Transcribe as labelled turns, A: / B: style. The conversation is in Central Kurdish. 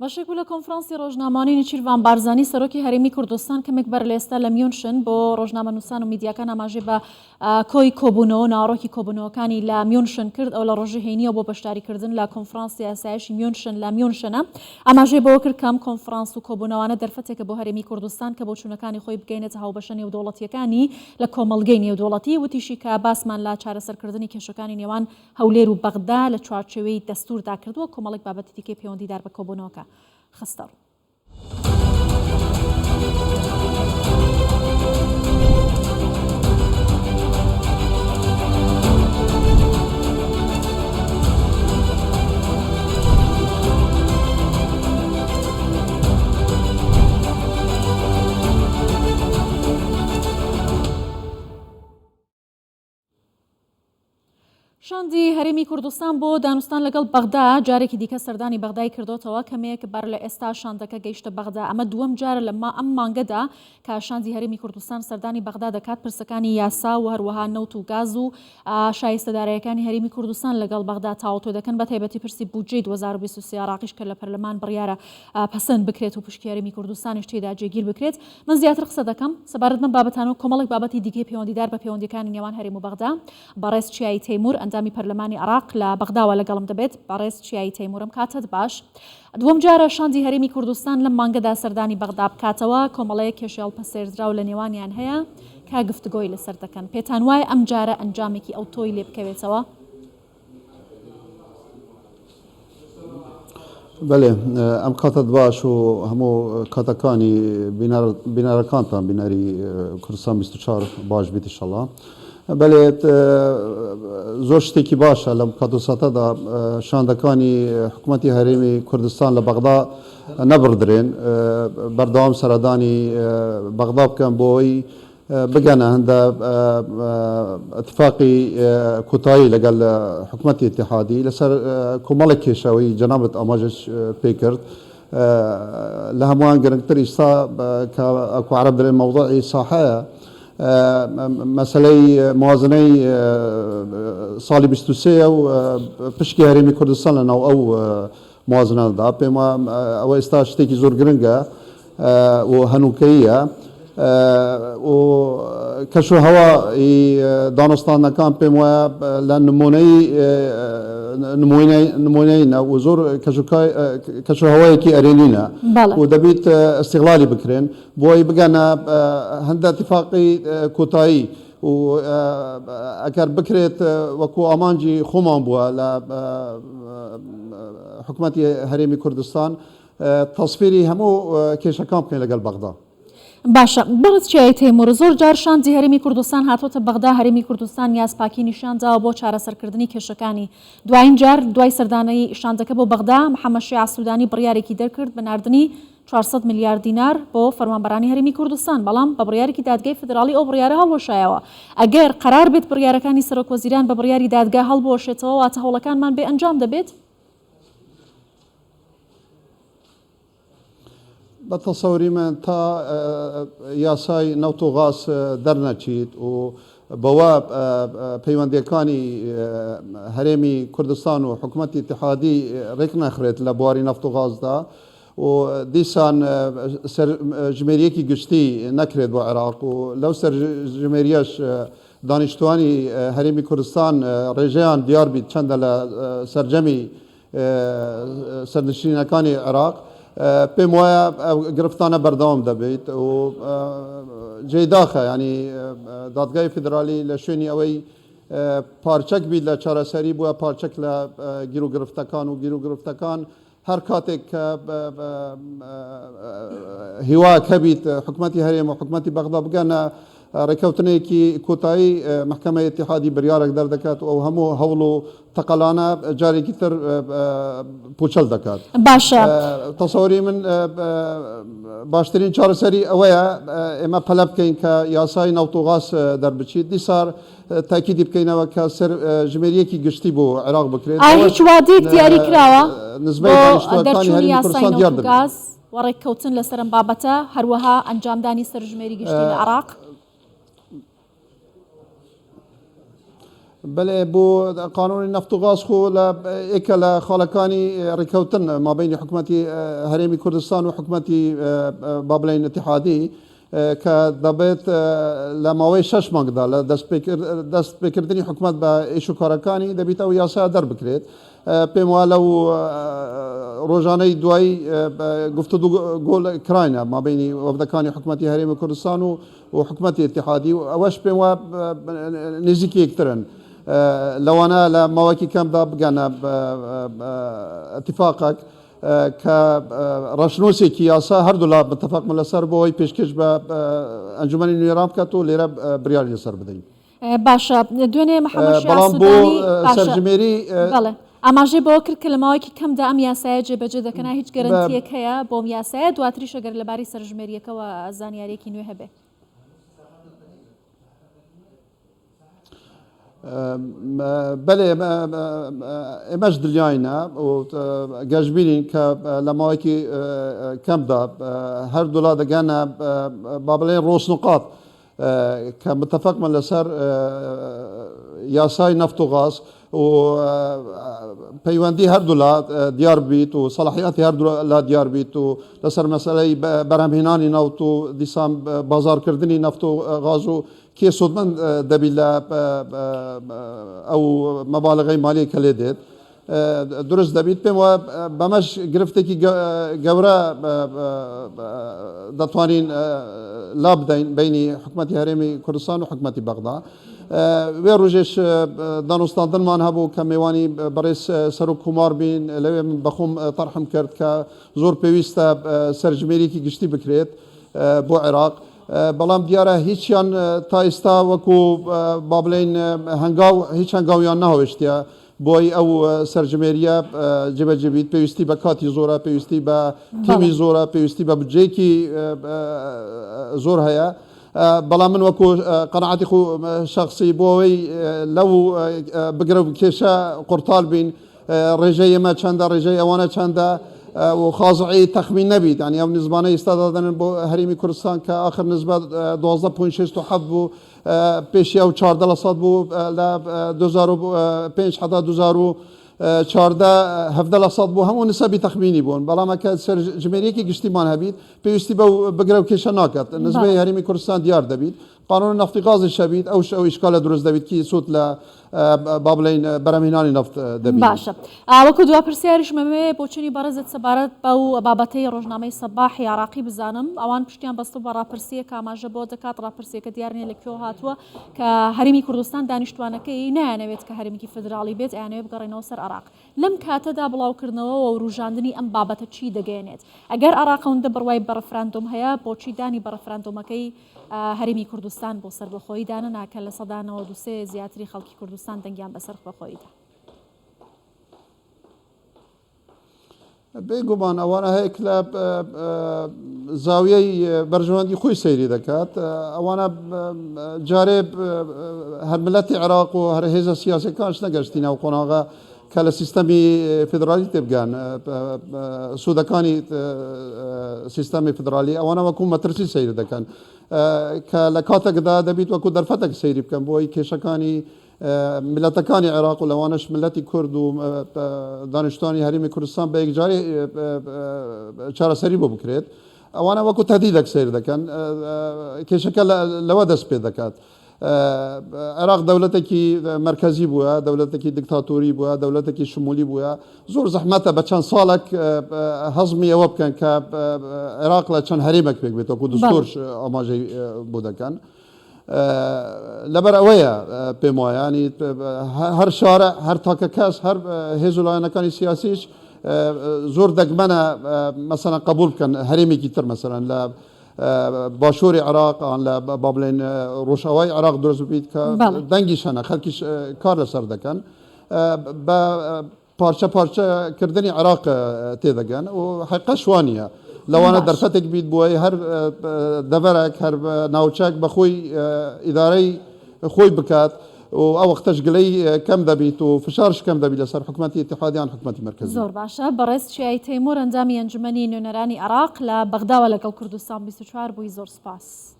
A: باشێک لە کۆنفرانسی ڕۆژنامانینی چیروان بارزانی سەرۆکی هەرێمی کوردستان کەمێک بەر لە ئێستا لە میۆنشن بۆ ڕۆژنامە نووسان و میدیاکان ئاماژێ بە کۆی کۆبوونەوە ناڕۆکی کۆبوونەوەکانی لە میۆنشن کرد ئەو لە ڕۆژی هەینیەوە بۆ بەشداریکردن لە کۆنفرانسی ئاسایشی میۆنشن لە میۆنشنە ئاماژێ بەوە کرد کەم کۆنفرانس و کۆبوونەوانە دەرفەتێکە بۆ هەرێمی کوردستان کە بۆ چوونەکانی خۆی بگەینێتە هاوبەشە نێودوڵەتیەکانی لە کۆمەڵگەی نێودوڵەتی وتیشی کە باسمان لە چارەسەرکردنی کێشەکانی نێوان هەولێر و بەغدا لە چوارچێوەی دەستوردا کردووە کۆمەڵێک بابەتی دیکەی پەیوەندیدار بە کۆبوونەوەکە خستەڕ. شاندی هەرێمی کوردستان بۆ دانوستان لەگەڵ بەغدا جارێکی دیکە سەردانی بەغدای کردوتەوە کەمێک بەر لە ئێستا شاندەکە گەیشتە بەغدا ئەمە دووەم جارە لە ئەم مانگەدا کە شاندی هەرێمی کوردستان سەردانی بەغدا دەکات پرسەکانی یاسا و هەروەها نەوت و گاز و شایستەدارایەکانی هەرێمی کوردستان لەگەڵ بەغدا تاوتۆ دەکەن بە تایبەتی پرسی بودجەی 2023 عراقیش کە لە پەرلەمان بڕیارە پەسەند بکرێت و پشکی هەرێمی کوردستانیش تێدا جێگیر بکرێت. من زیاتر قسە دەکەم سەبارەت بەم بابەتانە و کۆمەڵێک بابەتی دیکەی پەیوەندیدار بە پەیوەندیەکانی نێوان هەرێم و بەغدا بەڕێز چیایی تەیمور ئەندامی پەرلەمانی عراق لە بەغداوە لەگەڵم دەبێت بەڕێز چیایی تەیمورم کاتت باش. دووەم جارە شاندی هەرێمی کوردستان لەم مانگەدا سەردانی بەغدا بکاتەوە کۆمەڵەیە کێشێڵ پەسێردراو لە نێوانیان هەیە کا گفتگۆی لەسەر دەکەن. پێتان وایە ئەم جارە ئەنجامێکی ئەو تۆی لێ بکەوێتەوە؟
B: بەێ ئەم کاتت باش و هەموو کاتەکانی بینارەکانتان بینەری کوردستان 24 باش بیت ئینشەڵڵا. بەێت زۆر شتێکی باشە لەم کاتوساتەدا شاندەکانی حکوومەتی هەرێمی کوردستان لە بەغدا نەبڕدرێن بەردەوام سەردانی بەغدا بکەن بۆی بگەنە هەندە اتفاقی کوتایی لەگەڵ حکوومەتی اتحادی لەسەر کۆمەڵێک کێشەوەی جەنابەت ئاماژەش پێ کرد لە هەمووان گرنگتر ئیستا کە ئەکو عەرەب دەڵێن مەوضوعی ساحەیە مەسەلەی موازنەی ساڵی 23 و پشکی هەرێمی کوردستان لەناو ئەو موازنەدا پێم ئەوە ئێستا شتێکی زۆر گرنگە و هەنووکەیە و کەشوهەوا دانوستانەکان پێم وایە لە نمونەیە و زۆر کەشوهەوایەکی ئەرێنینە و دەبێت استیغلالی بکرێن بۆی بگەنە هەندە اتفاقی کۆتایی و ئەگەر بکرێت وەکو ئامانجی خۆمان بووە لە حکوومەتی هەرێمی کوردستان تەسفیری هەموو کێشەکان بکەین لەگەڵ بەغدا.
A: باشە بەڕێز چیایی تەیمور زۆر جار شاندی هەرێمی کوردستان هاتوۆتە بەغدا هەرێمی کوردستان یاسپاکی نیشانداوە بۆ چارەسەرکردنی کێشەکانی دوایین جار دوای سەردانەی شاندەکە بۆ بەغدا محەممەد شیع سوودانی بڕیارێکی دەرکرد بە ناردنی 400 میلیارد دینار بۆ فەرمانبەرانی هەرێمی کوردستان بەڵام بە بڕیارێکی دادگای فدرالی ئەو بڕیارە هەڵوەشایەوە ئەگەر قەرار بێت بڕیارەکانی سەرۆکوەزیران بە بڕیاری دادگا هەڵبوەشێتەوە واتە هەوڵەکانمان بێ ئەنجام دەبێت؟
B: بە تەسەوری من تا یاسای نەوت و غاز دەرنەچیت و بەوە پەیوەندیەکانی هەرێمی کوردستان و حکوومەتی اتحادی ڕێک نەخرێت لە بواری نەفت و غازدا و دیسان سەرژمێریەکی گشتی نەکرێت بۆ عێراق و لەو سەرژمێریەش دانیشتوانی هەرێمی کوردستان ڕێژەیان دیار بیت چەندە لە سەرجەمی سەرنشینەکانی عێراق پێم وایە گرفتانە بەردەوام دەبێت و جێداخە ینی دادگای فدرالی لە شوێنی ئەوەی پارچەک بیت لە چارەسەری بووە پارچەک لە گیر و گرفتەکان و گیر و گرفتەکان هەر کاتێک کە هیوا کەبیت حکوومەتی هەرێم و حکوومەتی بەغدا بگەنە ڕێکەوتنێکی کۆتایی محکەمەی اتحادی بریارێک دەردەکات و ئەو هەموو هەوڵ و تەقەلانە جارێکی تر پوچەل دەکات.
A: باشە
B: تەسەوری من باشترین چارەسەری ئەوەیە ئێمە پەلە بکەین کە یاسای نەوت و غاز دەربچیت دیسار تاکیدی بکەینەوە کە سەرژمێریەکی گشتی بۆ عێراق بکرێت.
A: هیچ وادەیەک دیاری کراوە
B: نزبەی دانیشتوەکانی هەرێمی کوردستان دیار دەبێت
A: و ڕێککەوتن لەسەر ئەم بابەتە هەروەها ئەنجامدانی سەرژمێری گشتی لە عێراق؟
B: بله بو قانون نفت و غاز خو اکل خالکانی رکوتن ما بین حکومتی هرمی کردستان و حکومتی بابلین اتحادی که دبیت لماوی 6 مانگ دا دست بکردنی حکومت با ایشو کارکانی دبیت او یاسا در بکرید پیموالو روزانه دوای گفتگو گول کراینا ما بین وفدکانی حکومتی هرمی کردستان و حکومتی اتحادی و اوش پیموا نزیکی اکترن لو أنا لمواكي كم دا بقنا اتفاقك كرشنوسي كياسا هر دولا باتفاق من السر بوي بيشكش بأنجمن النيرام كاتو ليرا بريال السر بدين
A: باشا دوێنێ محەممەد شیع سودانی
B: سەرژمێری
A: بەڵێ ئاماژەی بۆ کرد کە لە ماوەیەکی کەمدا ئەم یاسایە جێبەجێ دەکەنا هیچ گەرنتیەک هەیە بۆم یاسایە دواتریش ئەگەر لەباری سەرژمێریەکەەوە زانیاریەکی نوێ هەبێ
B: بله امش دلیاینا و گشبینین که لماوی کم دا هر دولا دگانا بابلین روس نقاط که متفق من لسر یاسای نفت و غاز و پیوندی هر دولا دیار بیت و صلاحیاتی هر دولا دیار بیت و لسر مسئله برهمهنانی نفت و دیسان بازار کردنی نفت و غاز و كي صدمن دبيلا او مبالغ ماليه كليدت درس دبيت بما بمش گرفتكي جورا دتوانين لابدين بين حكومه هرمي كردستان وحكومه بغداد ويروجش دانوستان دنمان هبو كميواني بريس سرو كومار بين لو بخوم طرحم كرد كزور بيويستا سرجميري كي گشتي بكريت بو عراق بەڵام دیارە هیچیان تا ئێستا وەکو بابلین هەنگاو هیچ هەنگاویان نەهاوێشتە بۆی ئەو سەرژمێریە جێبەجێبیت پێویستی بە کاتی زۆرە پێویستی بە تیمی زۆرە پێویستی بە بجێکی زۆر هەیە بەڵام من وەکو قەنەعەتی خو شخصی بۆ ئەوەی لەو بگرە و کێشە قورتال بین ڕێژەی ئێمە چەندە ڕێژەی ئەوانە چەندە وخاضعي تخمين نبيت يعني او نسبانه استعدادن هرمي كردستان كاخر نسبه 12.6 حبو بيشيا و 14 بو لا 2005 حتى 2014 17 بو همون نسبي تخميني بون بلا ما كان سر جمهوريكي اجتماع هبيت بيستي بقراو كيشا ناكت نسبه هرمي كردستان ديار دبيت قانون النفط غاز الشبيت او اشكال دروز دبيت كي صوت ل بابلين براميناني نفط دبيت
A: باشا وەکو دوا پرسیاریش مەمەوێ بۆچنی بەڕێزت سەبارەت بەو بابەتەی ڕۆژنامەی سەباحی عراقی بزانم ئەوان پشتیان بەستە بە ڕاپرسیە کە ئاماژە بۆ دەکات ڕاپرسیەکە دیارنیە لە کێوە هاتووە کە هەرمی کوردستان دانیشتوانەکەی نایانەوێت کە هەرمێکی فدراڵی بێت ئەیانەوێت بگەڕێنەوە سەر عراق لەم کاتەدا بڵاوکردنەوە و ڕوژاندنی ئەم بابەتە چی دەگەێنێت ئەگەر عراق ئەوەندە بڕوای بە ڕەفراندۆم هەیە بۆچی دانی بە ڕەفراندۆمەکەی هەرمی کوردستان بۆ سەربەخۆیی دانەناکە لە سەدا 93 زیاتری خەڵکی کوردستان دەنگیان بەسەر بەخۆیدا
B: بێگومان ئەوانە هەیەک لە زاویەی بەرژەوەندی خۆی سەیری دەکات ئەوانە جارێ هەر ملەتی عێراق و هەر هێزە سیاسەکانش نەگەشتی ناو قۆناغا کە لە سیستەمی فدرالی تێبگەن سوودەکانی سیستەمی فدرالی ئەوانە وەکو مەترسی سەیر دەکەن کە لە کاتێکدا دەبیت وەکو دەرفەتێک سەیری بکەن بۆی کێشەکانی ملەتەکانی عێراق و لەوانش ملەتی کورد و دانیشتوانی هەرمی کوردستان بە یەکجاری چارەسەری بۆ بکرێت ئەوانە وەکو تەهدیدێک سەیر دەکەن کێشەکە لەوە دەست پێ دەکات عێراق دەولەتێکی مرکزی بووە دەولەتێکی دیکتاتۆری بووە دەولەتێکی شمولی بووە زۆر زەحمەتە بە چەند ساڵێک هەزمی ئەوە بکەن کە عێراق لە چەند هەرێمێک پێک بێت وەکو دستۆر ئاماژەی بۆ دەکەن لەبەر ئەوەیە پێم وایە ینی هەر شارە هەر تاکە کەس هەر هێز و لایەنەکانی سیاسیش زۆر دەگمەنە مەسەلەن قبول بکەن هەرێمێکی تر مەسەلەن لە باشووری عراق لە بابلین ڕۆژاوای عراق دروست بێت کە دەنگیش هەنە خەڵکیش کار لەسەر دەکەن بە پارچە پارچەکردنی عراق تێدەگەن و حقیقەت شوانیە لەوانە دەرفەتێک بیت بۆی هەر دەڤەرێک هەر ناوچەک بە خۆی ئیدارەی خۆی بکات و ئەو وەختەش گلەی کەم دەبیت و فشارش کەم دەبیت لەسەر حکومەتی اتحادیان حکومەتی مرکزی
A: زۆر باشە بەڕێز چیای تەیموور ئەنجامی ئەنجومەنی نوێنەرانی عراق لە بەغداوە لەگەڵ کوردستان 24 بووی زۆر سپاس